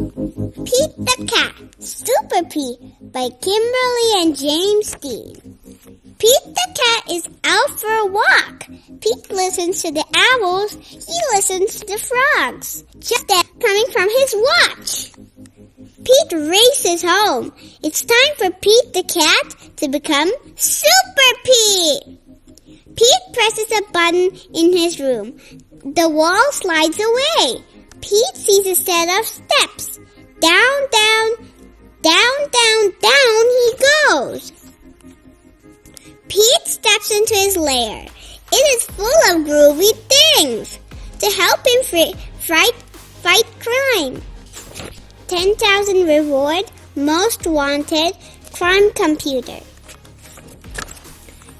Pete the Cat, Super Pete by Kimberly and James Dean. Pete the Cat is out for a walk. Pete listens to the owls. He listens to the frogs. Just then, coming from his watch. Pete races home. It's time for Pete the Cat to become Super Pete. Pete presses a button in his room. The wall slides away. Pete sees a set of steps. Down, down, down, down, down he goes. Pete steps into his lair. It is full of groovy things to help him fight crime. 10,000 reward, most wanted, crime computer.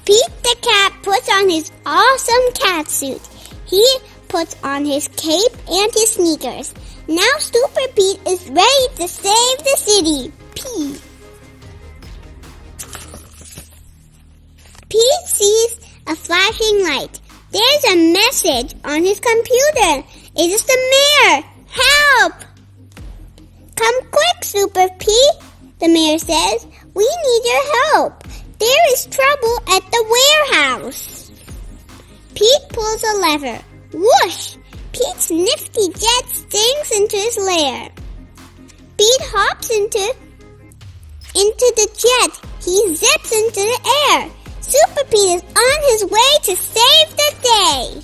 Pete the Cat puts on his awesome cat suit. He puts on his cape and his sneakers. Now Super Pete is ready to save the city. Pete sees a flashing light. There's a message on his computer. It is the mayor. Help! Come quick, Super Pete, the mayor says. We need your help. There is trouble at the warehouse. Pete pulls a lever. Whoosh! Pete's nifty jet stings into his lair. Pete hops into the jet. He zips into the air. Super Pete is on his way to save the day.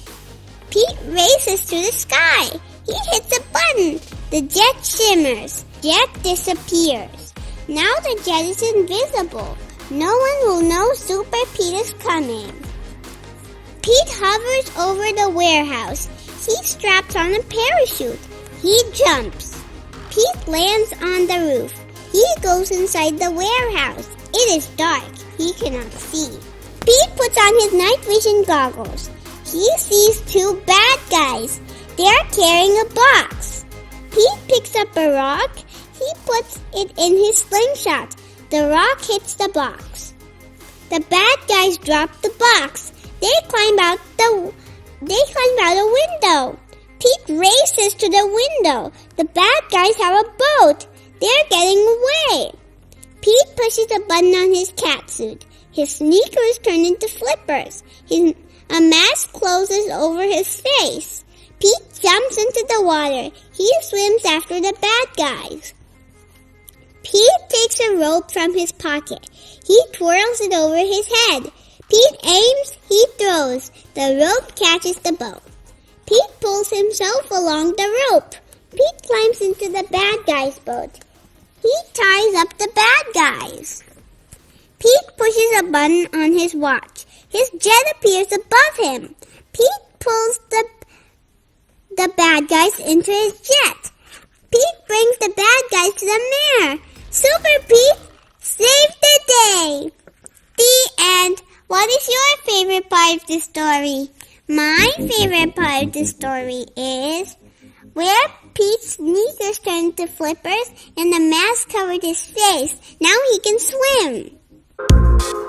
Pete races to the sky. He hits a button. The jet shimmers. Jet disappears. Now the jet is invisible. No one will know Super Pete is coming. Pete hovers over the warehouse. He straps on a parachute. He jumps. Pete lands on the roof. He goes inside the warehouse. It is dark. He cannot see. Pete puts on his night vision goggles. He sees two bad guys. They are carrying a box. Pete picks up a rock. He puts it in his slingshot. The rock hits the box. The bad guys drop the box. They climb out a window. Pete races to the window. The bad guys have a boat. They're getting away. Pete pushes a button on his cat suit. His sneakers turn into flippers. A mask closes over his face. Pete jumps into the water. He swims after the bad guys. Pete takes a rope from his pocket. He twirls it over his head. Pete aims, he throws. The rope catches the boat. Pete pulls himself along the rope. Pete climbs into the bad guy's boat. He ties up the bad guys. Pete pushes a button on his watch. His jet appears above him. Pete pulls the bad guys into his jet. Pete brings the bad guys to the mayor. Super Pete saved the day. The end. What is your favorite part of the story? My favorite part of the story is where Pete's sneakers turned to flippers and the mask covered his face. Now he can swim.